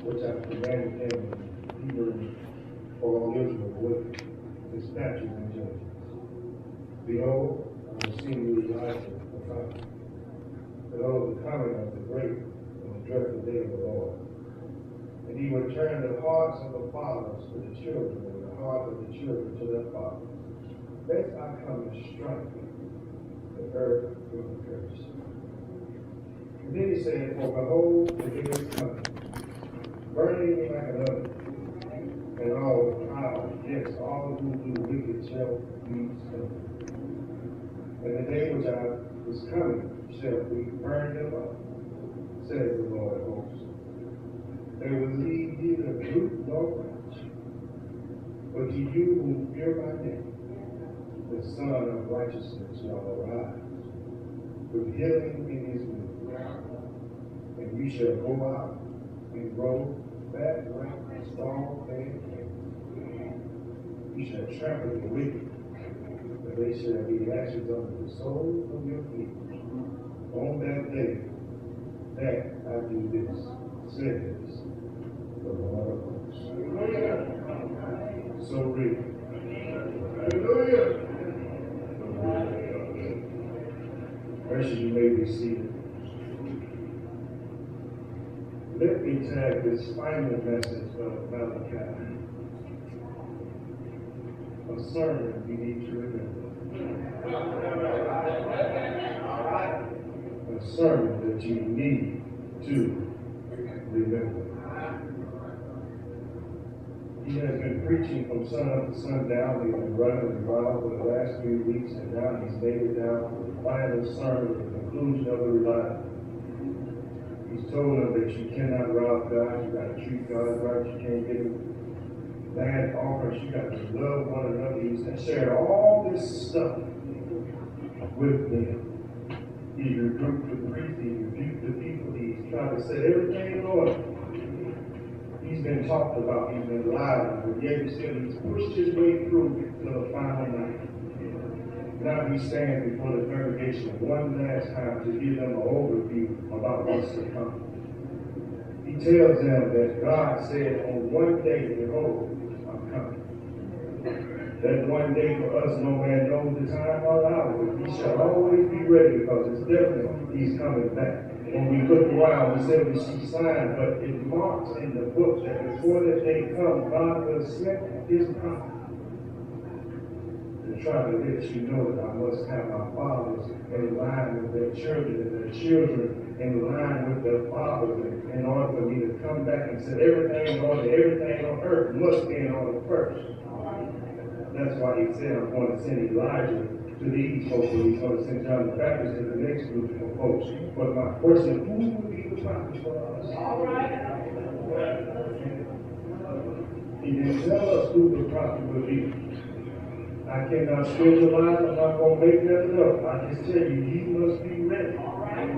which I commanded them in Hebrew for all Israel with the statutes and judgments. Behold, I will send you Elijah the prophet, behold the coming of the great and the dreadful day of the Lord. And he will turn the hearts of the fathers to the children, and the heart of the children to their fathers. Lest I come and strike the earth with a curse. And then he said, for behold, the day is coming, burning like an oven, and all the proud, yes, all who do wicked shall be stoned. And the day which I was coming shall be burned them up, says the Lord of hosts. They will leave neither root nor branch. But to you who fear my name, the Son of Righteousness shall arise, with healing in his wings. And you shall go out and grow fat like strong and you shall trample the wicked, but they shall be ashes under the soles of your feet. On that day, that I do this, says the Lord of hosts. So read. Hallelujah. Verses you may be seated. Let me tag this final message of Malachi. A sermon you need to remember. A sermon that you need to remember. He has been preaching from sun up to sundown. He's been running and wild for the last 3 weeks, and now he's made it down to the final sermon, the conclusion of the revival. He's told them that you cannot rob God, you got to treat God right, you can't give him bad offers, you got to love one another. He's shared all this stuff with them. He rebuked the priest, he rebuked the people, he's tried to set everything in order. He's been talked about, he's been lied on, but yet he's pushed his way through to the final night. Now he stands before the congregation one last time to give them an overview about what's to come. He tells them that God said on one day, behold, I'm coming. That one day for us, no man knows the time or hour, but we shall always be ready because it's definitely he's coming back. When we look around, we say we see signs, but it marks in the book that before that day comes, God will send his prophet to try to let you know that I must have my fathers in line with their children and their children in line with their fathers in order for me to come back and set everything in order. Everything on earth must be in order first. That's why he said, I'm going to send Elijah to these folks, and he's going to send John the Baptist to the next group of folks. But my question, who will be the prophet for us? All right. He didn't tell us who the prophet would be. I cannot spiritualize, I'm not going to make that up. I just tell you, you must be ready. All right.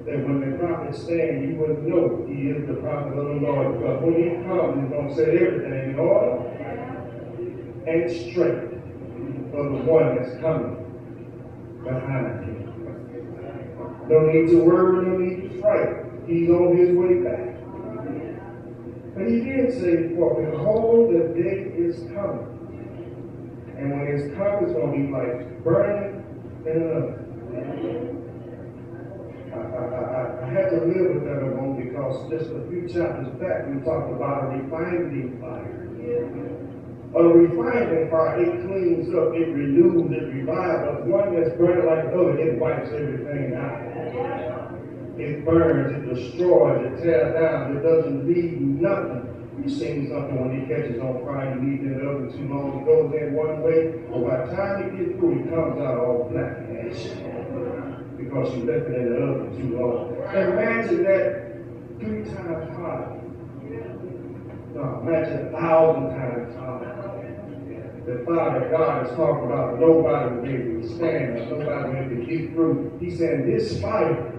That when the prophet stands, you would know he is the prophet of the Lord. Because when he comes, he's going to set everything in order and straight for the one that's coming behind him. No need to worry, no need to frighten. He's on his way back. But he did say, for behold, the day is coming. And when it's come, it's going to be like burning in an oven. I had to live with that a moment because just a few chapters back we talked about a refining fire. A refining fire, it cleans up, it renews, it revives. But one that's burning like an oven, it wipes everything out. It burns, it destroys, it tears down, it doesn't leave nothing. You've seen something when he catches on fire, you leave it in the oven too long, it goes in one way, but by the time it gets through, it comes out all black and ash. Because you left it in the oven too long. Imagine that 3 times harder. No, imagine 1,000 times harder. The fire that God is talking about, nobody will be able to stand, nobody will be able to get through. He said this fire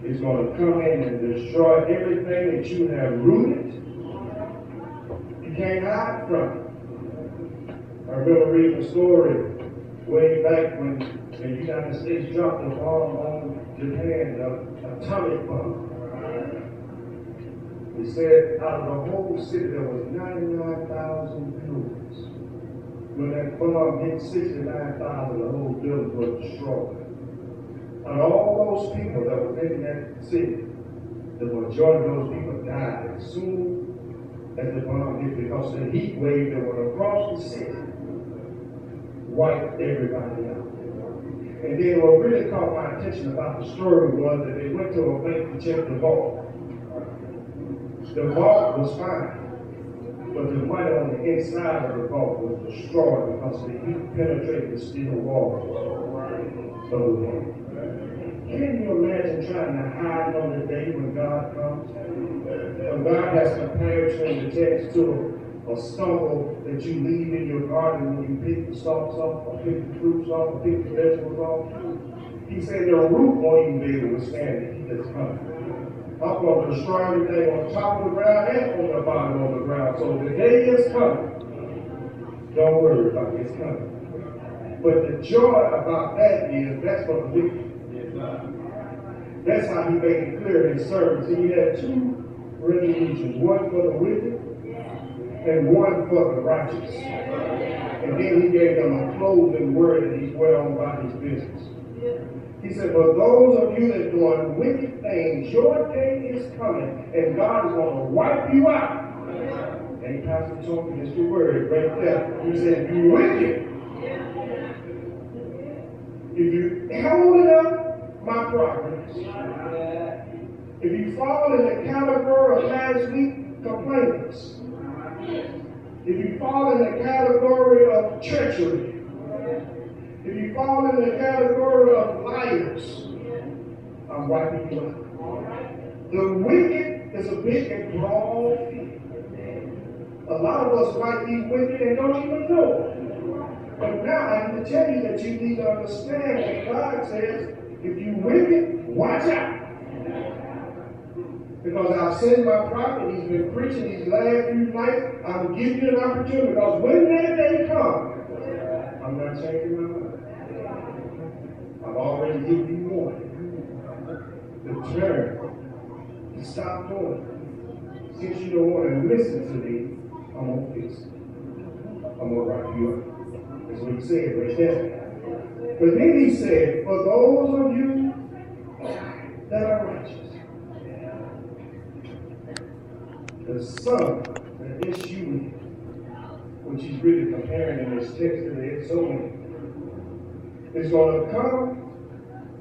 is going to come in and destroy everything that you have rooted. You can't hide from it. I remember reading a story way back when the United States dropped a bomb on Japan, an atomic bomb. He said out of the whole city there was 99,000 pilgrims. When that bomb hit 69,000, the whole village was destroyed. And all those people that were in that city, the majority of those people died as soon as the bomb hit, because the heat wave that went across the city wiped everybody out. And then what really caught my attention about the story was that they went to a bank to check the vault. The vault was fine, but the money on the inside of the vault was destroyed because the heat penetrated the steel walls of the vault. Can you imagine trying to hide on the day when God comes? When God has compared you in the text to a stumble that you leave in your garden when you pick the stalks off, or pick the fruits off, or pick the vegetables off. He said the root won't even be able to withstand the heat that's coming. I'm going to destroy everything on top of the ground and on the bottom of the ground. So the day is coming. Don't worry about it, it's coming. But the joy about that is that's for the wicked. That's how he made it clear in his sermons. He had two resolutions, one for the wicked and one for the righteous. And then he gave them a closing word that he went on about his business. He said, for those of you that are doing wicked things, your day is coming, and God is going to wipe you out. And Pastor told me this word right there. He said, you wicked. If you hold up my progress, if you fall in the category of last week complainers, if you fall in the category of treachery, if you fall in the category of liars, I'm wiping you out. The wicked is a big and broad field. A lot of us might be wicked and don't even know it. But now I need to tell you that you need to understand that God says, if you wicked, watch out. Because I've sent my prophet, he's been preaching these last few nights, I'm giving you an opportunity, because when that day comes, I'm not changing my mind. I've already given you warning. To turn, to stop doing it. Since you don't want to listen to me, I'm going to fix it. I'm going to write you up. That's what he said right there. But then he said, for those of you that are righteous, the Son, the Ewing, which he's really comparing in this text to the Ewing, is going to come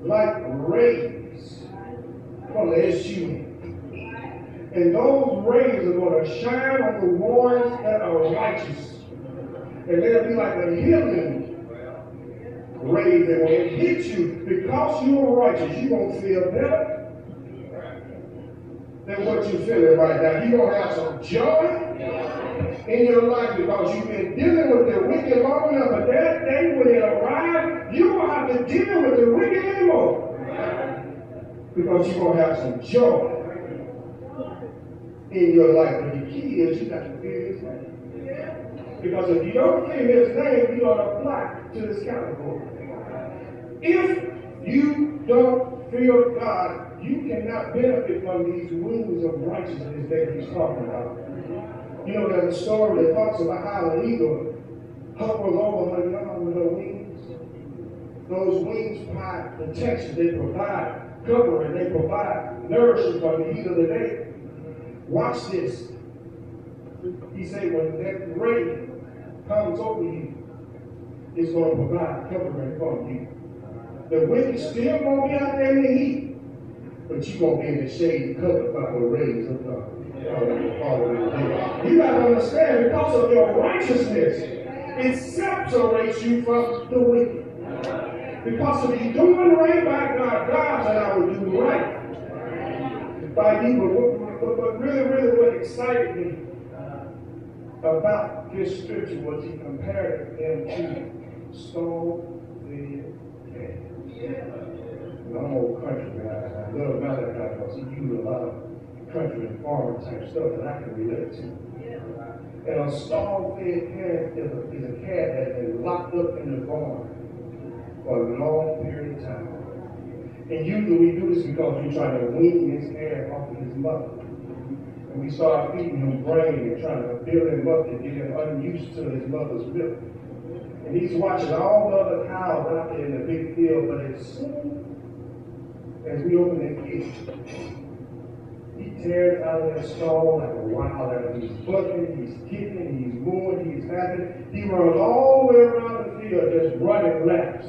like rays from the Ewing. And those rays are going to shine on the ones that are righteous. And they'll be like a healing ray that when it hits you, because you are righteous, you're going to feel better than what you're feeling right now. You're going to have some joy in your life because you've been dealing with the wicked long enough. But that day when it arrives, you won't have to deal with the wicked anymore. Because you're going to have some joy in your life. But the key is you got to fear his name. Because if you don't fear his name, you don't apply to this category. If you don't fear God, you cannot benefit from these wings of righteousness that he's talking about. You know, there's a story that talks about how an eagle hovers over her young with her wings. Those wings provide protection, they provide covering, they provide nourishment from the heat of the day. Watch this. He said, when that rain comes over you, it's going to provide covering from you. The wicked still going to be out there in the heat, but you're going to be in the shade covered by the rays of God. You got to understand, because of your righteousness, it separates you from the wicked. Because if you're doing right by God, God said, I will do right by you. But really what excited me about this scripture was he compared them to stone-fed calves. I'm old country guy. I love Malachi because he used a lot of country and farmer type stuff that I can relate to. And a stone-fed calf is a calf that has been locked up in the barn for a long period of time. And usually we do this because we're trying to wean his calf off of his mother. And we start feeding him grain and trying to build him up and get him unused to his mother's milk. And he's watching all the other cows out there in the big field, but as soon as we open the gate, he tears out of that stall like a wild animal. He's bucking, he's kicking, he's moving, he's happy. He runs all the way around the field just running laps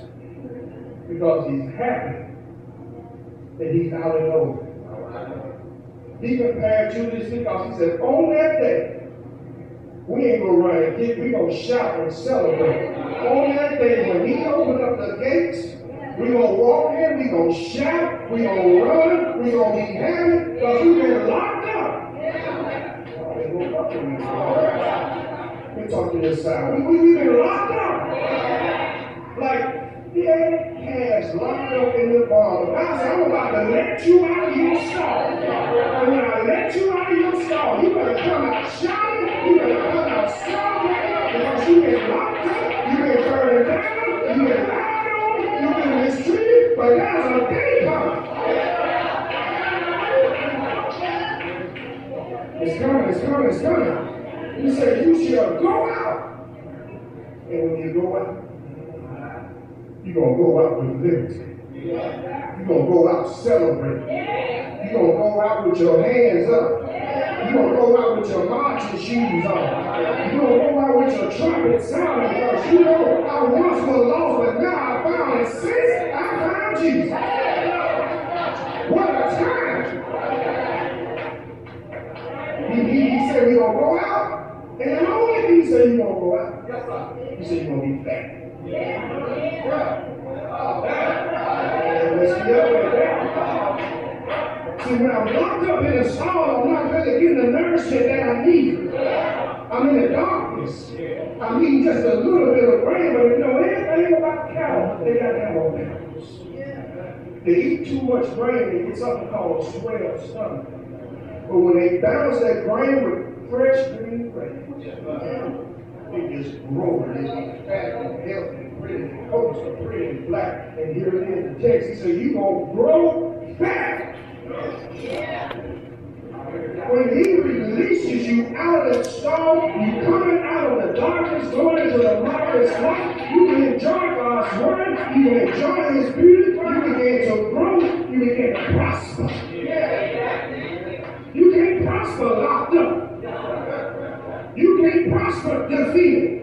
because he's happy that he's out and over. He compared to this because he said, on that day, we ain't gonna run and kick, we gonna shout and celebrate. On that day, when he opened up the gates, we gonna walk in, we gonna shout, we gonna run, we gonna be happy, because we've been locked up. Let me talk to this side. We've been locked up. Like, dead calves locked up in the barn. God said, I'm about to let you out of your stall. And when I let you out of your stall, you better come out shouting, you better come out celebrating, because you've been locked up, you've been burned down, you've been lied on, you've been mistreated, but there's a day coming. It's coming, it's coming, it's coming. He said, you shall go out. And when you go out, you're going to go out with liberty. You're going to go out celebrating. You're going to go out with your hands up. You're going to go out with your marching shoes on. You're going to go out with your trumpet sounding, because you know I once was lost, but now I found it. Since I found Jesus. What a time. He said we're going to go out. And not only he said you're going to go out, he said you're going to be fat. See, when I'm locked up in a stall, I'm not going to get the nourishment that I need. I'm in the darkness. I'm eating just a little bit of grain, but you know anything about cattle, they got to have a balance. They eat too much grain, they get something called a swell stomach. But when they balance that grain with fresh green grain, it just grows and it's fat and healthy and pretty and coats are pretty and black. And here it is, the text. He said, you're going to grow fat. When he releases you out of that stall, you coming out of the darkness, going into the marvelous light. You can enjoy God's word. You can enjoy his beauty. You begin to grow. You begin to prosper. You can't prosper locked up. You can't prosper defeated.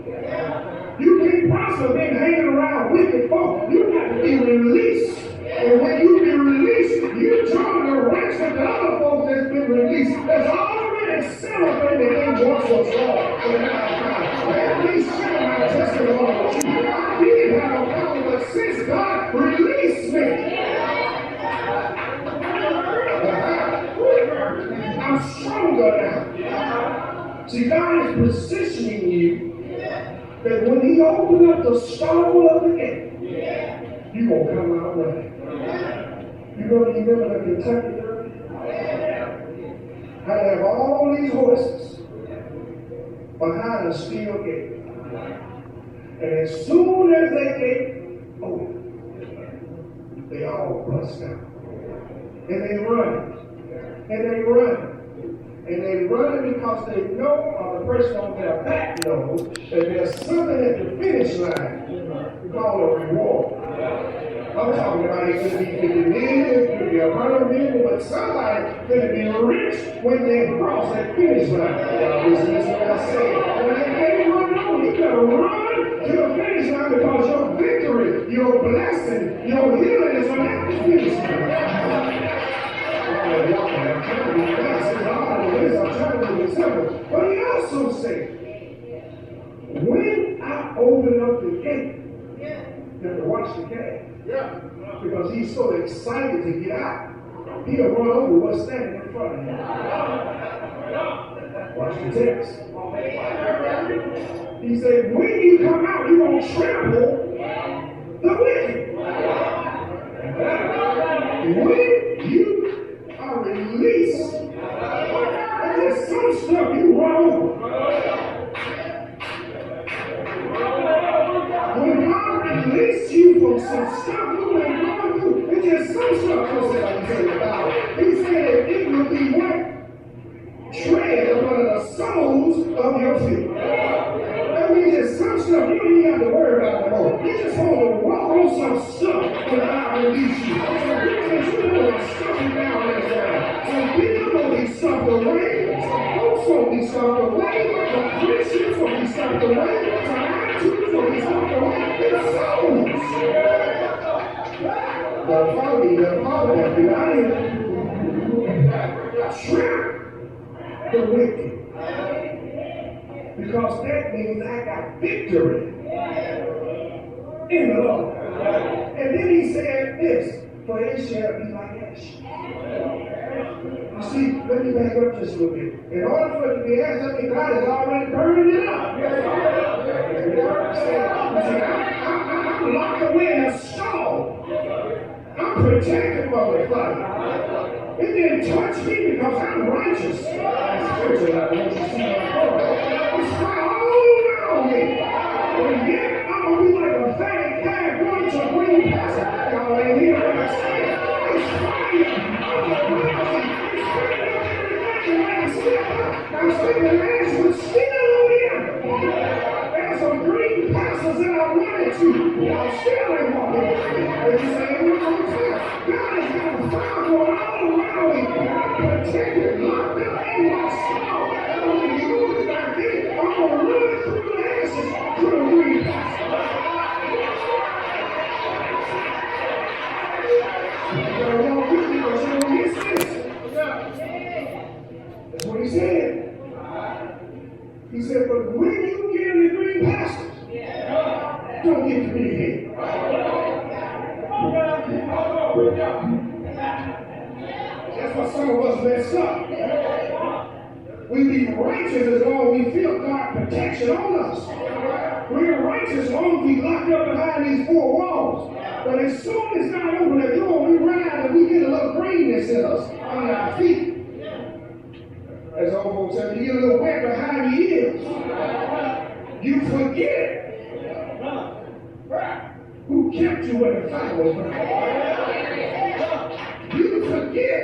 You can't prosper being hanging around wicked folk. You got to be released. And when you be released, you join the ranks of the other folks that's been released. That's already celebrated in once was lost. Let me share my testimony with you. I didn't have a problem, but since God released me, I'm stronger now. See, God is positioning you that when he opened up the stall of the gate, you're going to come out running. You remember the Kentucky Derby? I have all these horses behind a steel gate. And as soon as that gate opened, they all bust out. And they run. And they run. And they run because they know, or the person on their back knows, that there's something at the finish line we call a reward. I'm talking about it could be 50 million, it could be 100 million, but somebody could be rich when they cross that finish line. Listen to what I say. When they run on, you gotta run to the finish line because your victory, your blessing, your healing is at the finish line. But he also said, when I open up the gate, you have to watch the gate. Because he's so excited to get out, he'll run over what's standing in front of him. Watch the text. He said, when you come out, you're going to trample the wicked. When you are released, there's some stuff you run over. When God released you from some stuff you've been going through, it's just some stuff. He said it would be what? stopped away. Some folks won't be stopped away. Some Christians won't be stopped away. Some attitudes won't be stopped away. It's souls. The Father has divided trap the wicked. Because that means I got victory in the Lord. And then he said this, for it shall be like ash. You see, let me back up just a little bit. In order for it to be ash, I mean God has already burned it up. I'm locked away in a stone. I'm protected from the fire. It didn't touch me because I'm righteous. Spiritual, I want you to see it's fire all around me. And yet, I'm going to be like a fat cat going to a green pasture. Y'all ain't here what I'm saying. It's fire. I'm saying the last was still on him. There's some green pastures that I wanted to. Y'all still ain't walking. And you say, God has got a fire going all around me. Protected, locked up in my soul. And when you move back in, I'm going to run through the ashes to the green pasture. That's what he said. He said, but when you get in the green pastures, don't get to be here. That's why some of us mess up. We be righteous as long as we feel God's protection on us. We're righteous as long as we locked up behind these four walls. But as soon as God opens the door, we ride and we get a little greenness in us on our feet. As old folks say, you get a little wet behind your ears. You forget who kept you when the fire was burning. You forget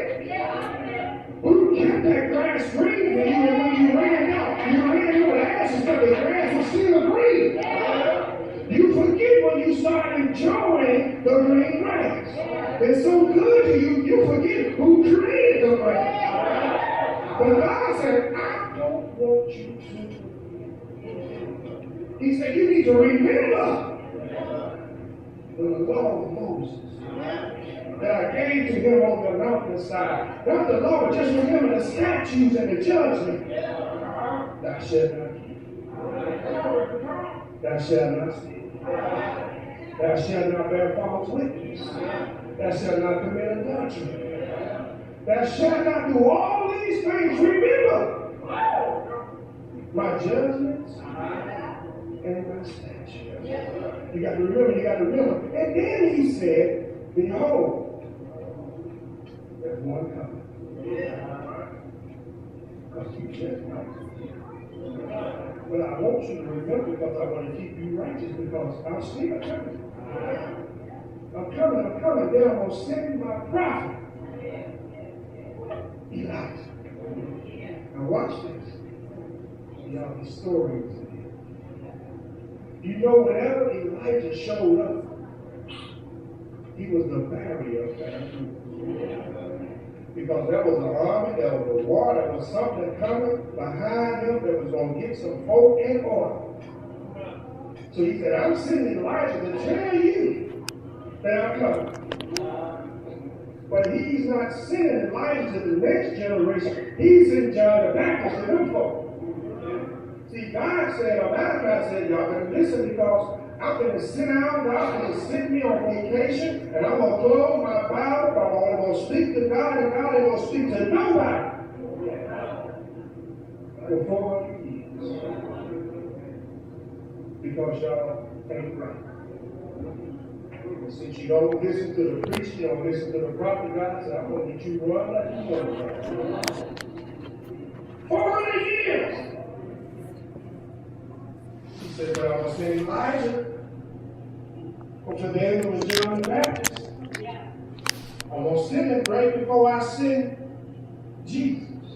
who kept that grass green for you, and when you ran out, you ran over the ashes, but the grass was still green. You forget when you start enjoying the green grass. It's so good to you, you forget who created the grass. But God said, I don't want you to. He said, you need to remember the law of Moses that I gave to him on the mountainside. Not the law, but just remember the statutes and the judgment. Thou shalt not kill. Thou shalt not steal. Thou shalt not bear false witness. Thou shalt not commit adultery. Thou shalt not do all these things. Remember my judgments and my statutes. You got to remember. And then he said, behold, there's one coming. Because you just might. But I want you to remember because I want to keep you righteous because I'm still coming. I'm coming. Then I'm going to send my prophet, Elijah. Now watch this. Y'all, these stories. You know, whenever Elijah showed up, he was the barrier of that group. Because there was an army, there was a war, there was something coming behind him that was going to get some folk in order. So he said, I'm sending Elijah to tell you that I'm coming. But he's not sending Elijah to the next generation. He's sending John the Baptist to them folk. See, God said, Malachi said, y'all better listen because I'm going to sit down, God's going to send me on vacation, and I'm going to close my Bible, I'm only going to speak to God, and God ain't going to speak to nobody for 400 years. Because y'all ain't right. And since you don't listen to the preacher, you don't listen to the prophet, God said, I'm going to get you run like you want to run. 400 years. He said, but I'm going to send Elijah. To them it was John the Baptist. I'm going to send him right before I send Jesus.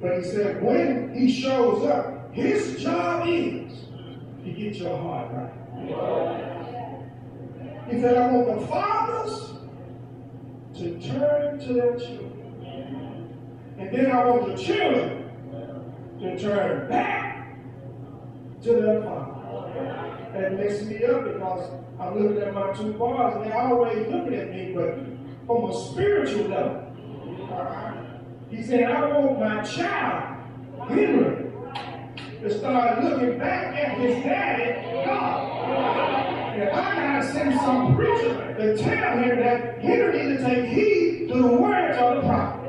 But he said, when he shows up, his job is to get your heart right. He said, I want the fathers to turn to their children And then I want the children to turn back to their father. That messes me up because I'm looking at my two boys and they're always looking at me, but from a spiritual level. He said, I want my child, Henry, to start looking back at his daddy, God. And I gotta send some preacher to tell him that Henry needs to take heed to the words of the prophet.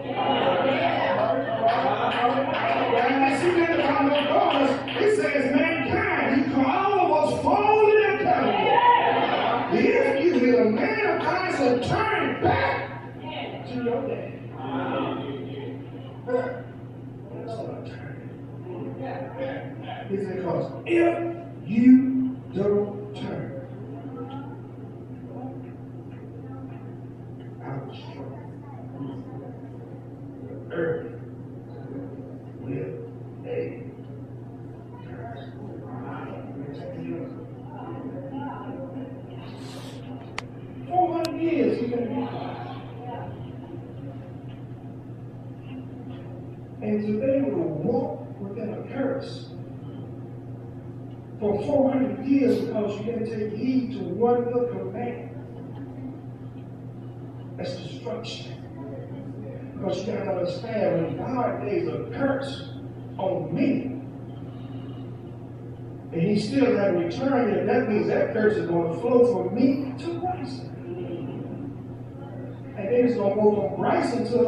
And I see that about no daughters, it says mankind, he called all of us fallen and accountable. If you be a man of God, so turn back to your daddy. He said, because if you don't turn, I will strike the earth with a curse. 400 years he's going to be alive. And today we will walk within a curse for 400 years because you didn't take heed to one little command. That's destruction. Because you got to understand, when God lays a curse on me, and he still hasn't returned it, that means that curse is going to flow from me to Bryson. And then it's going to go from Bryson to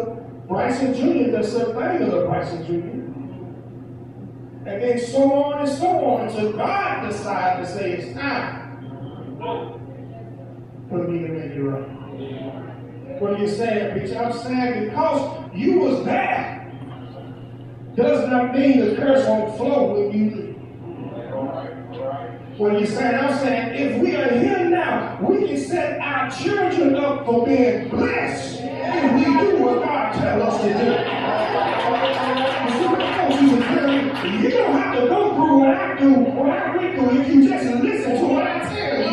Bryson Jr., the surveillance of Bryson Jr. And then so on and so on until God decides to say it's time for me to make it right. What are you saying, preacher? I'm saying because you was there does not mean the curse won't flow when you leave. What are you saying? I'm saying if we are here now, we can set our children up for being blessed if we do what God tells us to do. You don't have to go through what I do, what I went through, if you just listen to what I tell you.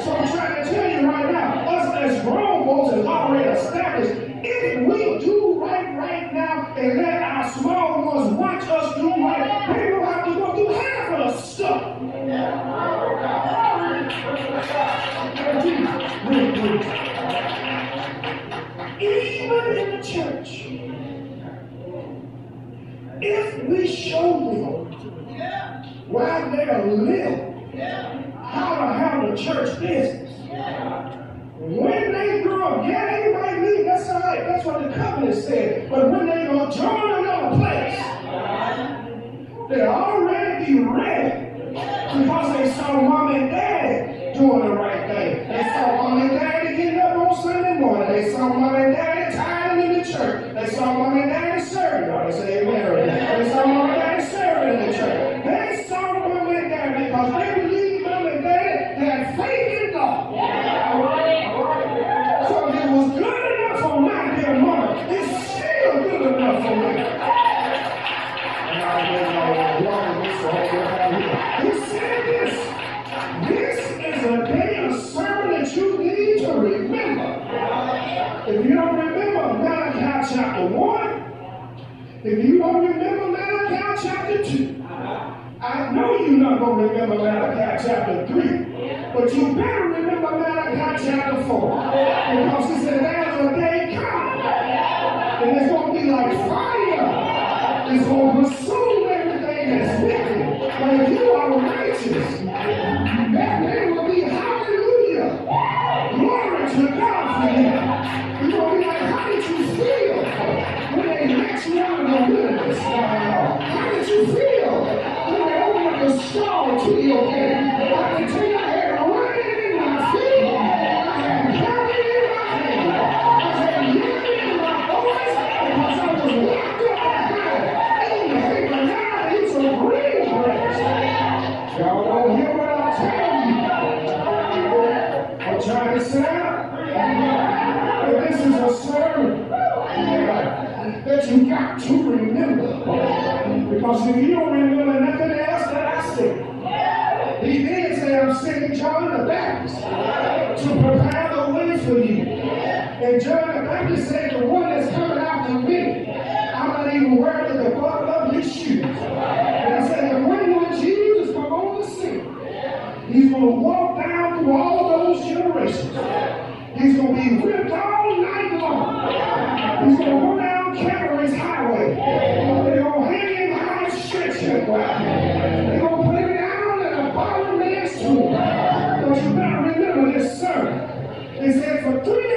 So I'm trying to tell you right now, us as grown folks is already established. If we do right now and let our small ones watch us do right, they don't have to go through half of the stuff. Even in the church, if we show them while they're little how to handle church business, when they grow up, yeah, they might leave, that's all right, that's what the covenant said, but when they go join another place, they'll already be ready because they saw mom and daddy doing the right thing. They saw mom and daddy getting up on Sunday morning. They saw mom and daddy tithing in the church. They saw mom and daddy serving. Y'all say amen. They saw mom and daddy serving in the church. They saw mom and daddy because they believed mom and daddy had faith in God. So if it was good enough for my dear mama, it's still good enough for me. He said this. This is a day of sermon that you need to remember. If you don't remember Malachi chapter 1, if you don't remember Malachi chapter 2, I know you're not going to remember Malachi chapter 3, but you better remember Malachi chapter 4. Because he said there's a day coming, and it's going to be like fire. It's going to consume everything that's wicked. But if you are righteous, that day will be hallelujah. Glory to God for you. You're going to be like, how did you feel when they let you out of the wilderness? How did you feel when they opened the straw to your head? I can tell you I had running in my feet. I had carrying in my hand. I had yelling in my voice because I was locked up behind. But now it's a green grass. Y'all don't hear what I tell you. I'm trying to say that this is a sermon that you got to remember. Because if you don't remember nothing else that I said, he did say I'm sending John the Baptist to prepare the way for you. And John the Baptist said the one that's coming after me going to walk down through all those generations. He's going to be whipped all night long. He's going to go down Calvary's highway. They're going to hang him high and stretch him. They're going to put him down in a bottom man's tomb. But you better remember this sermon. It said for 3